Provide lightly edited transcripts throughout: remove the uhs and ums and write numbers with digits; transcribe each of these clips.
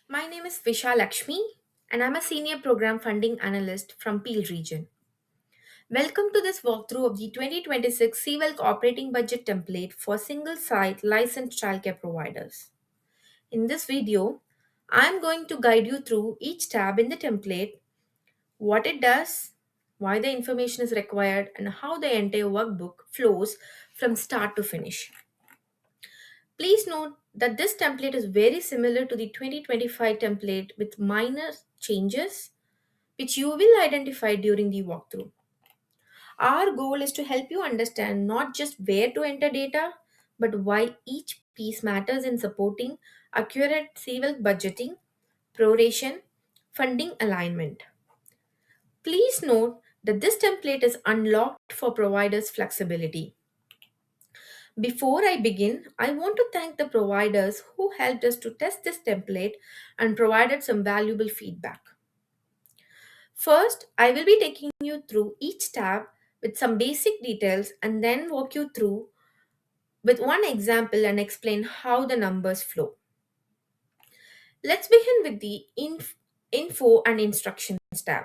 My name is Visha Lakshmi, and I'm a Senior Program Funding Analyst from Peel Region. Welcome to this walkthrough of the 2026 CWELCC Operating Budget Template for Single-Site Licensed Childcare Providers. In this video, I'm going to guide you through each tab in the template, what it does, why the information is required, and how the entire workbook flows from start to finish. Please note that this template is very similar to the 2025 template with minor changes which you will identify during the walkthrough. Our goal is to help you understand not just where to enter data, but why each piece matters in supporting accurate civil budgeting, proration, funding alignment. Please note that this template is unlocked for providers' flexibility. Before I begin, I want to thank the providers who helped us to test this template and provided some valuable feedback. First, I will be taking you through each tab with some basic details and then walk you through with one example and explain how the numbers flow. Let's begin with the Info and Instructions tab.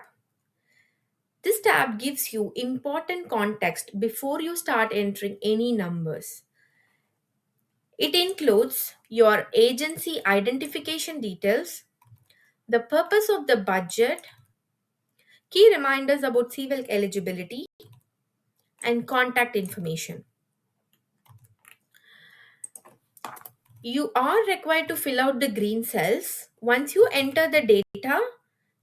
This tab gives you important context before you start entering any numbers. It includes your agency identification details, the purpose of the budget, key reminders about CWELCC eligibility, and contact information. You are required to fill out the green cells. Once you enter the data,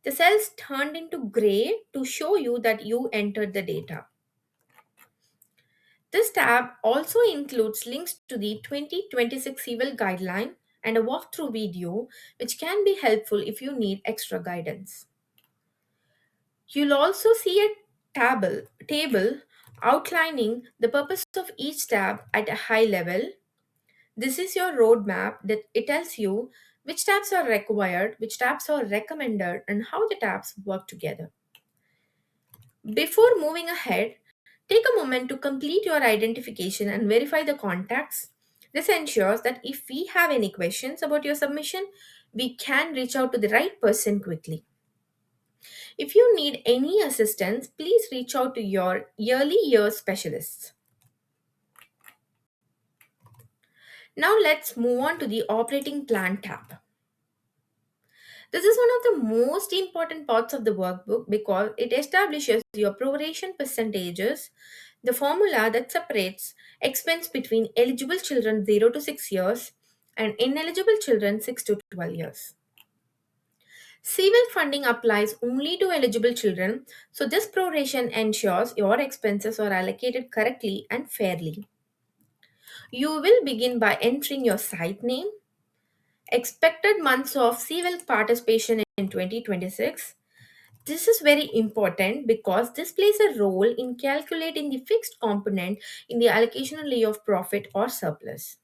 the cells turned into gray to show you that you entered the data. This tab also includes links to the 2026 CWEL guideline and a walkthrough video, which can be helpful if you need extra guidance. You'll also see a table outlining the purpose of each tab at a high level. This is your roadmap that it tells you which tabs are required, which tabs are recommended, and how the tabs work together. Before moving ahead, take a moment to complete your identification and verify the contacts. This ensures that if we have any questions about your submission, we can reach out to the right person quickly. If you need any assistance, please reach out to your early years specialists. Now let's move on to the Operating Plan tab. This is one of the most important parts of the workbook because it establishes your proration percentages, the formula that separates expense between eligible children 0 to 6 years and ineligible children 6 to 12 years. CWEL funding applies only to eligible children, so this proration ensures your expenses are allocated correctly and fairly. You will begin by entering your site name, expected months of CWEL participation in 2026. This is very important because this plays a role in calculating the fixed component in the allocation layer of profit or surplus.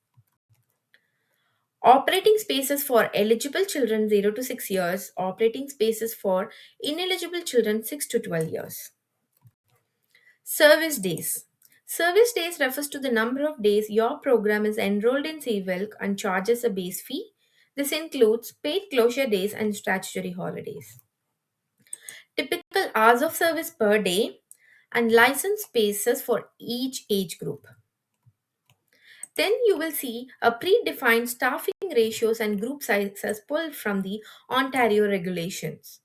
Operating spaces for eligible children 0 to 6 years, operating spaces for ineligible children 6 to 12 years. Service days. Service days refers to the number of days your program is enrolled in CWELC and charges a base fee. This includes paid closure days and statutory holidays. Typical hours of service per day and license spaces for each age group. Then you will see a predefined staffing ratios and group sizes pulled from the Ontario regulations.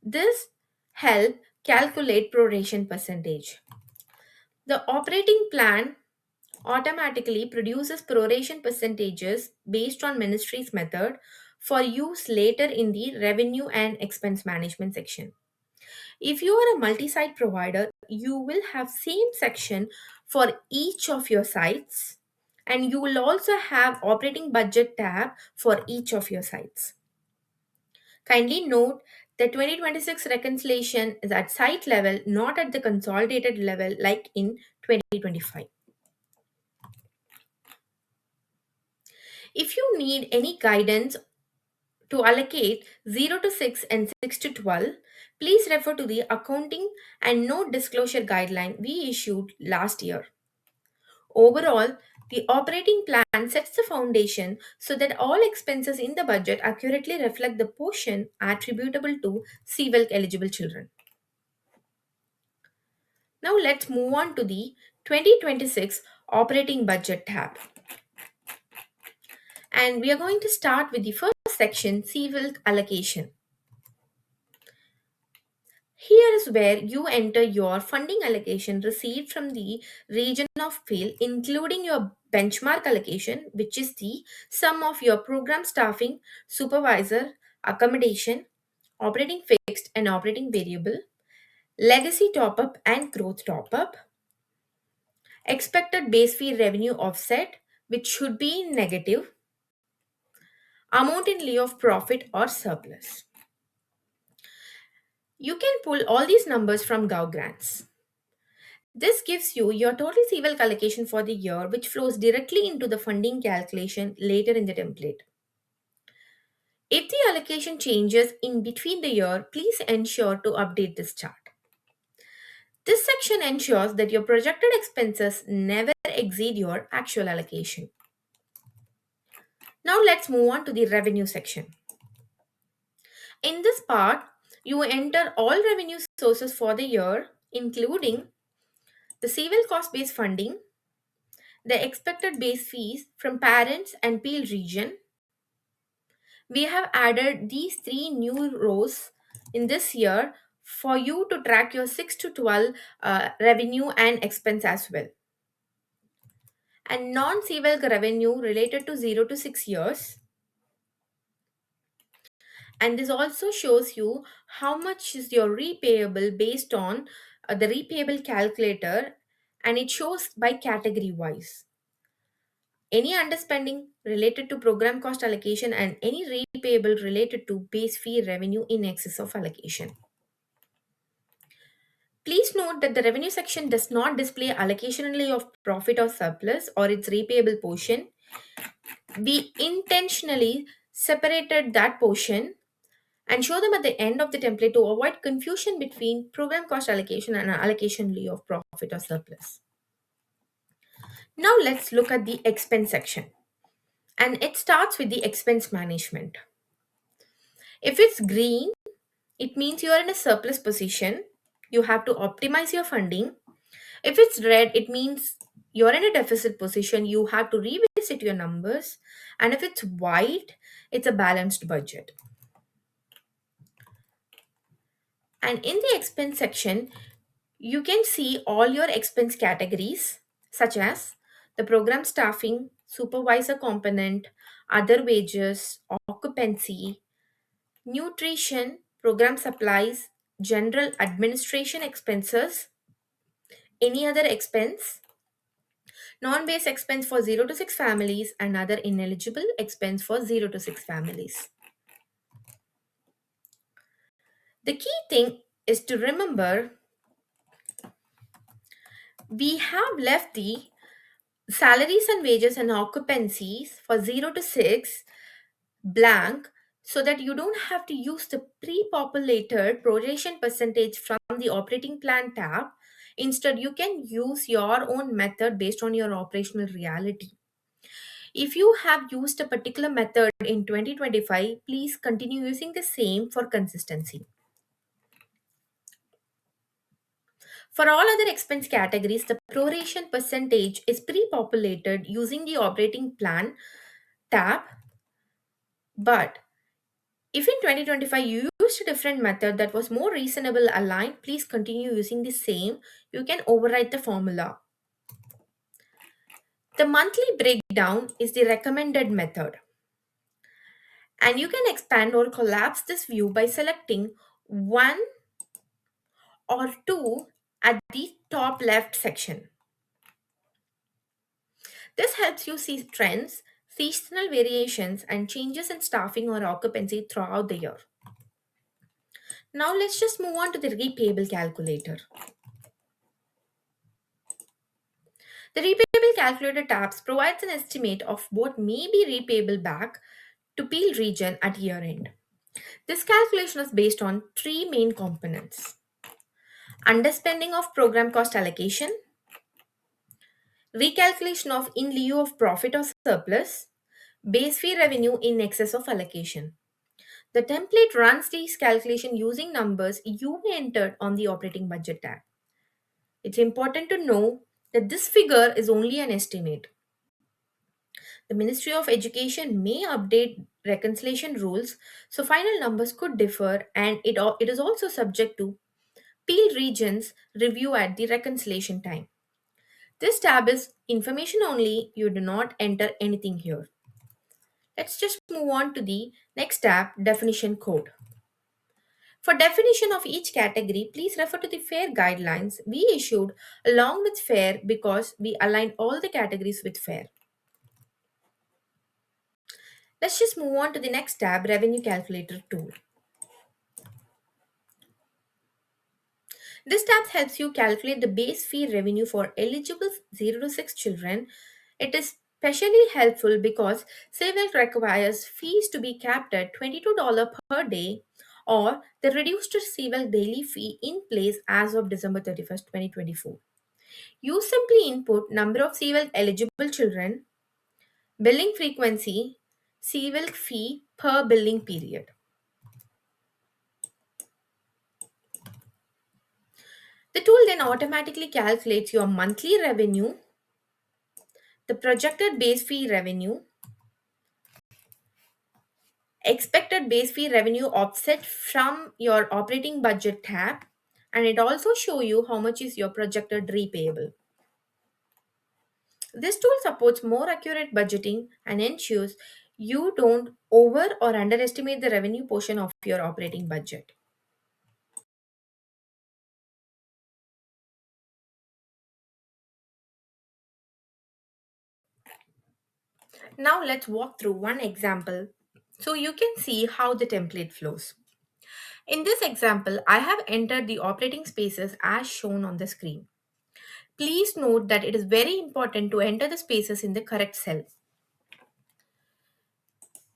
This help calculate proration percentage. The operating plan automatically produces proration percentages based on ministry's method for use later in the revenue and expense management section. If you are a multi-site provider, you will have same section for each of your sites and you will also have operating budget tab for each of your sites. Kindly note the 2026 reconciliation is at site level, not at the consolidated level like in 2025. If you need any guidance to allocate 0 to 6 and 6 to 12, please refer to the accounting and note disclosure guideline we issued last year. Overall, The operating plan sets the foundation so that all expenses in the budget accurately reflect the portion attributable to CWELC eligible children. Now let's move on to the 2026 operating budget tab. And we are going to start with the first section, CWELC allocation. Here is where you enter your funding allocation received from the region of field, including your benchmark allocation, which is the sum of your program staffing, supervisor, accommodation, operating fixed and operating variable, legacy top up and growth top up, expected base fee revenue offset, which should be negative, amount in lieu of profit or surplus. You can pull all these numbers from Gov grants. This gives you your total CWELC allocation for the year, which flows directly into the funding calculation later in the template. If the allocation changes in between the year, please ensure to update this chart. This section ensures that your projected expenses never exceed your actual allocation. Now let's move on to the revenue section. In this part, you enter all revenue sources for the year, including the CWELC cost-based funding, the expected base fees from parents and Peel region. We have added these three new rows in this year for you to track your 6 to 12 revenue and expense as well. And non-CWELC revenue related to 0 to 6 years. And this also shows you how much is your repayable based on the repayable calculator, and it shows by category wise. Any underspending related to program cost allocation and any repayable related to base fee revenue in excess of allocation. Please note that the revenue section does not display allocation only of profit or surplus or its repayable portion. We intentionally separated that portion and show them at the end of the template to avoid confusion between program cost allocation and allocation only of profit or surplus. Now let's look at the expense section. And it starts with the expense management. If it's green, it means you are in a surplus position. You have to optimize your funding. If it's red, it means you're in a deficit position. You have to revisit your numbers. And if it's white, it's a balanced budget. And in the expense section, you can see all your expense categories, such as the program staffing, supervisor component, other wages, occupancy, nutrition, program supplies, general administration expenses, any other expense, non-base expense for 0 to 6 families, and other ineligible expense for 0 to 6 families. The key thing is to remember we have left the salaries and wages and occupancies for 0 to 6 blank so that you don't have to use the pre-populated proration percentage from the operating plan tab. Instead, you can use your own method based on your operational reality. If you have used a particular method in 2025, please continue using the same for consistency. For all other expense categories, the proration percentage is pre-populated using the operating plan tab. But if in 2025 you used a different method that was more reasonable aligned, please continue using the same. You can override the formula. The monthly breakdown is the recommended method. And you can expand or collapse this view by selecting one or two at the top left section. This helps you see trends, seasonal variations, and changes in staffing or occupancy throughout the year. Now let's just move on to the repayable calculator. The repayable calculator tabs provides an estimate of what may be repayable back to Peel region at year end. This calculation is based on three main components: underspending of program cost allocation, recalculation of in lieu of profit or surplus, base fee revenue in excess of allocation. The template runs these calculations using numbers you entered on the operating budget tab. It's important to know that this figure is only an estimate. The Ministry of Education may update reconciliation rules, so final numbers could differ, and it is also subject to Peel regions review at the reconciliation time. This tab is information only, you do not enter anything here. Let's just move on to the next tab, definition code. For definition of each category, please refer to the FAIR guidelines we issued along with FAIR because we aligned all the categories with FAIR. Let's just move on to the next tab, revenue calculator tool. This tab helps you calculate the base fee revenue for eligible 0 to 6 children. It is especially helpful because CWELCC requires fees to be capped at $22 per day or the reduced CWELCC daily fee in place as of December 31st, 2024. You simply input number of CWELCC eligible children, billing frequency, CWELCC fee per billing period. The tool then automatically calculates your monthly revenue, the projected base fee revenue, expected base fee revenue offset from your operating budget tab, and it also show you how much is your projected repayable. This tool supports more accurate budgeting and ensures you don't over or underestimate the revenue portion of your operating budget. Now let's walk through one example so you can see how the template flows. In this example, I have entered the operating spaces as shown on the screen. Please note that it is very important to enter the spaces in the correct cell.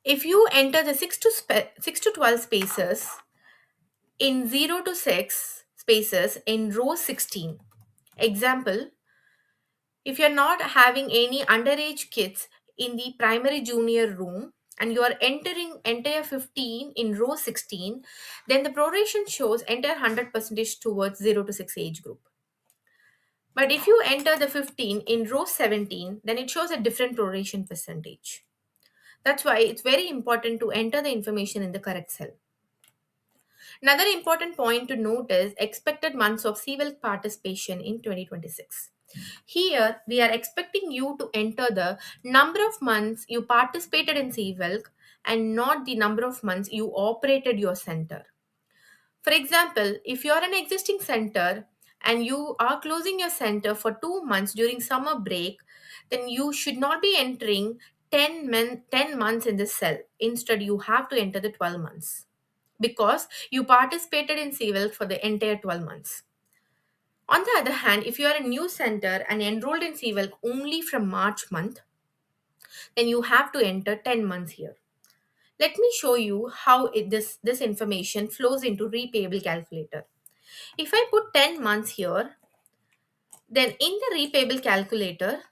If you enter the 6 to 12 spaces in 0 to 6 spaces in row 16, example, if you're not having any underage kids in the primary junior room and you are entering entire 15 in row 16, then the proration shows entire 100% towards 0 to 6 age group. But if you enter the 15 in row 17, then it shows a different proration percentage. That's why it's very important to enter the information in the correct cell. Another important point to note is expected months of CWELCC participation in 2026. Here, we are expecting you to enter the number of months you participated in CWELCC and not the number of months you operated your center. For example, if you are an existing center and you are closing your center for 2 months during summer break, then you should not be entering 10 months in this cell. Instead, you have to enter the 12 months because you participated in CWELCC for the entire 12 months. On the other hand, if you are a new center and enrolled in CWELCC only from March month, then you have to enter 10 months here. Let me show you how this information flows into Repayable Calculator. If I put 10 months here, then in the Repayable Calculator,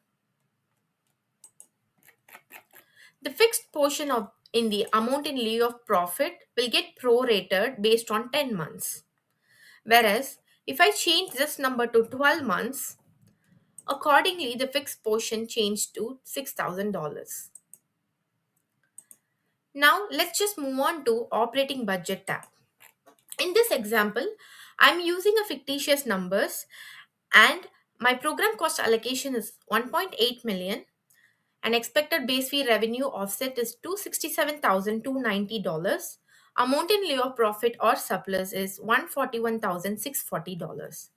the fixed portion of in the amount in lieu of profit will get prorated based on 10 months. Whereas if I change this number to 12 months, accordingly the fixed portion changed to $6,000. Now let's just move on to operating budget tab. In this example, I'm using a fictitious numbers and my program cost allocation is 1.8 million and expected base fee revenue offset is $267,290. Amount in lieu of profit or surplus is $141,640.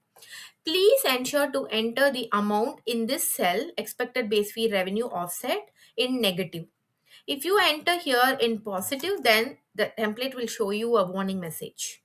Please ensure to enter the amount in this cell expected base fee revenue offset in negative. If you enter here in positive, then the template will show you a warning message.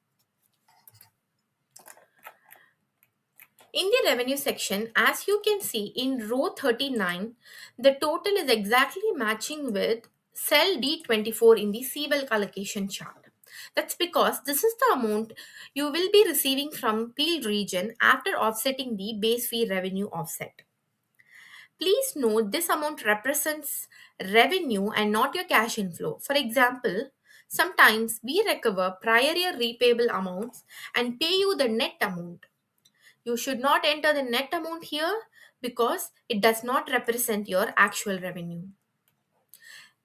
In the revenue section, as you can see in row 39, the total is exactly matching with cell D24 in the CWELCC allocation chart. That's because this is the amount you will be receiving from Peel region after offsetting the base fee revenue offset. Please note this amount represents revenue and not your cash inflow. For example, sometimes we recover prior year repayable amounts and pay you the net amount. You should not enter the net amount here because it does not represent your actual revenue.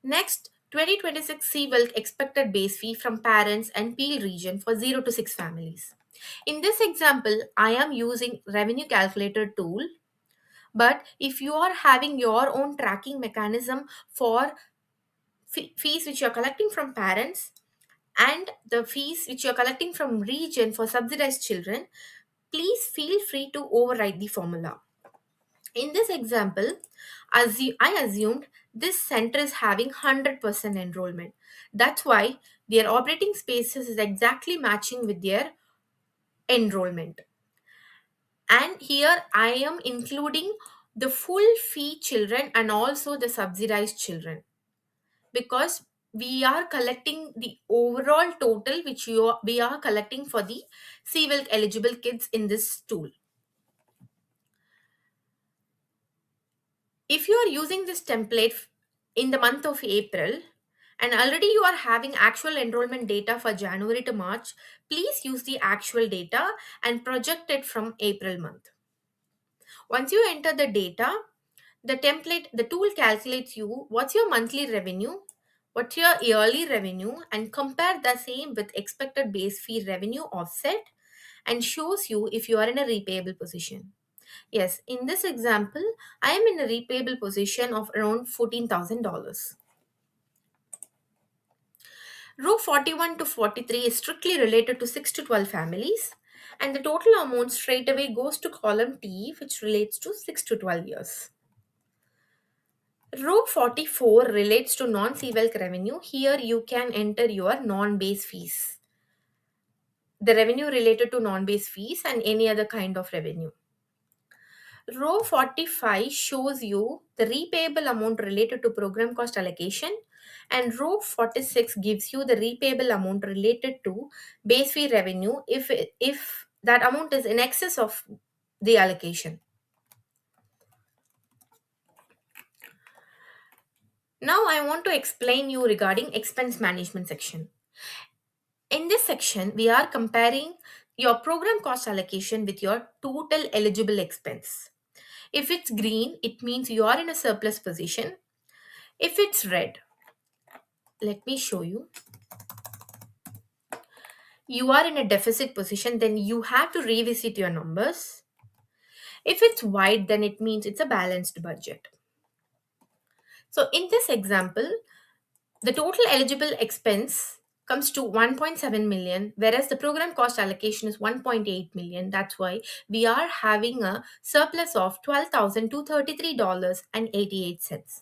Next, 2026 CWELCC expected base fee from parents and Peel region for 0 to 6 families. In this example, I am using revenue calculator tool, but if you are having your own tracking mechanism for fees which you are collecting from parents and the fees which you are collecting from region for subsidized children, please feel free to override the formula. In this example, I assumed this center is having 100% enrollment. That's why their operating spaces is exactly matching with their enrollment. And here I am including the full fee children and also the subsidized children because we are collecting the overall total which we are collecting for the CWELCC eligible kids in this tool. If you are using this template in the month of April and already you are having actual enrollment data for January to March, please use the actual data and project it from April month. Once you enter the data, the tool calculates you what's your monthly revenue, what's your yearly revenue, and compare the same with expected base fee revenue offset and shows you if you are in a repayable position. Yes, in this example, I am in a repayable position of around $14,000. Row 41 to 43 is strictly related to 6 to 12 families, and the total amount straight away goes to column T, which relates to 6 to 12 years. Row 44 relates to non-CWELC revenue. Here you can enter your non-base fees, the revenue related to non-base fees and any other kind of revenue. Row 45 shows you the repayable amount related to program cost allocation, and row 46 gives you the repayable amount related to base fee revenue if that amount is in excess of the allocation. Now I want to explain you regarding expense management section. In this section, we are comparing your program cost allocation with your total eligible expense. If it's green, it means you are in a surplus position. If it's red, let me show you. You are in a deficit position, then you have to revisit your numbers. If it's white, then it means it's a balanced budget. So in this example, the total eligible expense comes to 1.7 million, whereas the program cost allocation is 1.8 million. That's why we are having a surplus of $12,233.88.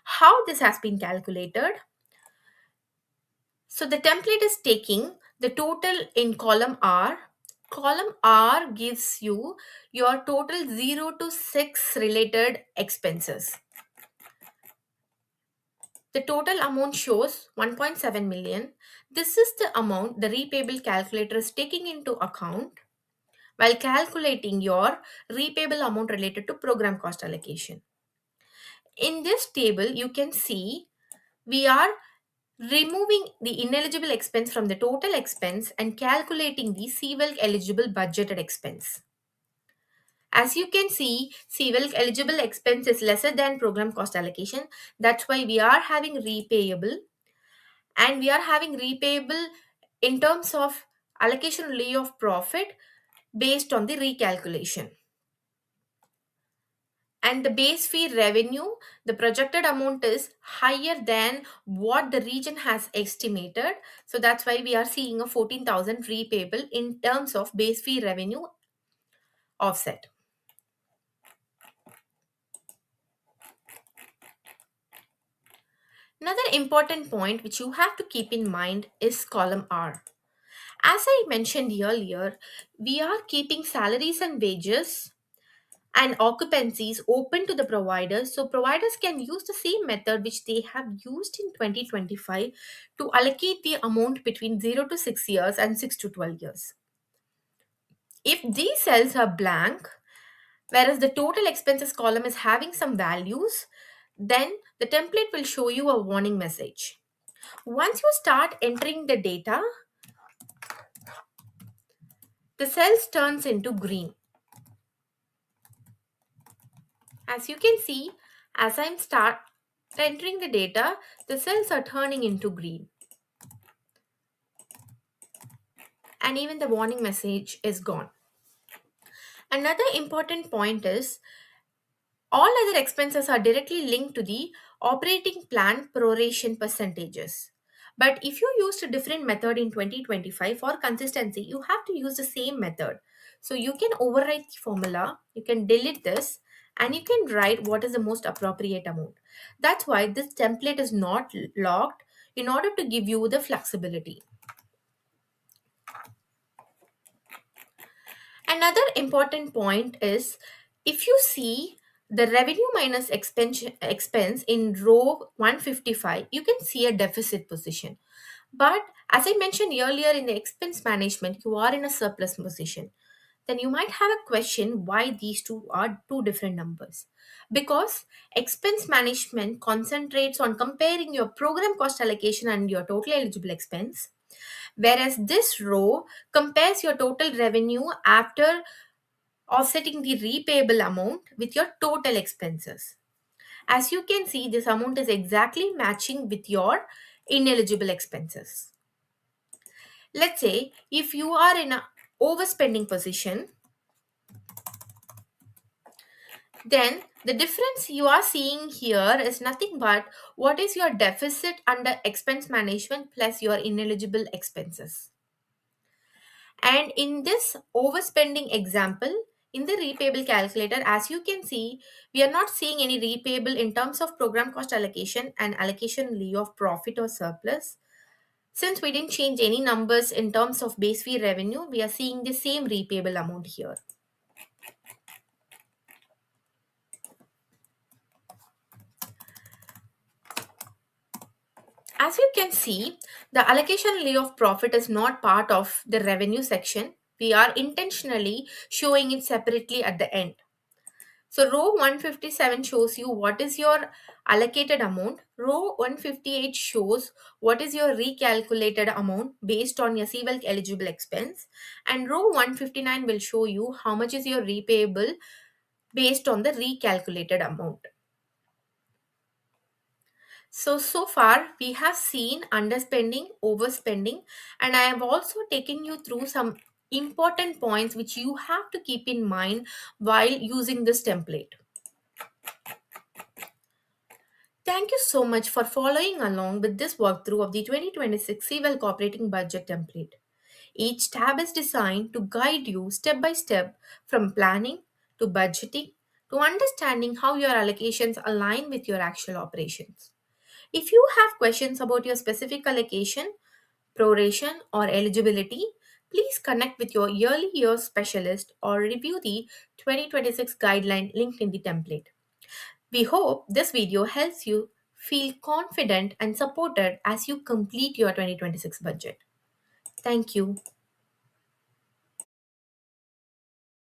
How this has been calculated? So the template is taking the total in column R. Column R gives you your total 0 to 6 related expenses. The total amount shows 1.7 million. This is the amount the repayable calculator is taking into account while calculating your repayable amount related to program cost allocation. In this table, you can see we are removing the ineligible expense from the total expense and calculating the CWELCC eligible budgeted expense. As you can see, CWELCC eligible expense is lesser than program cost allocation. That's why we are having repayable, and we are having repayable in terms of allocation only of profit based on the recalculation. And the base fee revenue, the projected amount is higher than what the region has estimated. So that's why we are seeing a 14,000 repayable in terms of base fee revenue offset. Another important point which you have to keep in mind is column R. As I mentioned earlier, we are keeping salaries and wages and occupancies open to the providers, so providers can use the same method which they have used in 2025 to allocate the amount between 0 to 6 years and 6 to 12 years. If these cells are blank, whereas the total expenses column is having some values, then the template will show you a warning message. Once you start entering the data, the cells turns into green. As you can see, as I'm start entering the data, the cells are turning into green. And even the warning message is gone. Another important point is all other expenses are directly linked to the operating plan proration percentages. But if you used a different method in 2025 for consistency, you have to use the same method. So you can overwrite the formula, you can delete this, and you can write what is the most appropriate amount. That's why this template is not locked in order to give you the flexibility. Another important point is if you see the revenue minus expense in row 155, you can see a deficit position. But as I mentioned earlier in the expense management, you are in a surplus position. Then you might have a question why these two are two different numbers. Because expense management concentrates on comparing your program cost allocation and your total eligible expense, whereas this row compares your total revenue after offsetting the repayable amount with your total expenses. As you can see, this amount is exactly matching with your ineligible expenses. Let's say if you are in a overspending position, then the difference you are seeing here is nothing but what is your deficit under expense management plus your ineligible expenses. And in this overspending example, in the repayable calculator, as you can see, we are not seeing any repayable in terms of program cost allocation and allocation leave of profit or surplus. Since we didn't change any numbers in terms of base fee revenue, we are seeing the same repayable amount here. As you can see, the allocation leave of profit is not part of the revenue section. We are intentionally showing it separately at the end. So row 157 shows you what is your allocated amount. Row 158 shows what is your recalculated amount based on your CWELCC eligible expense. And row 159 will show you how much is your repayable based on the recalculated amount. So far we have seen underspending, overspending, and I have also taken you through some important points which you have to keep in mind while using this template. Thank you so much for following along with this walkthrough of the 2026 CWELCC Operating Budget Template. Each tab is designed to guide you step by step from planning to budgeting to understanding how your allocations align with your actual operations. If you have questions about your specific allocation, proration, or eligibility, please connect with your yearly year specialist or review the 2026 guideline linked in the template. We hope this video helps you feel confident and supported as you complete your 2026 budget. Thank you.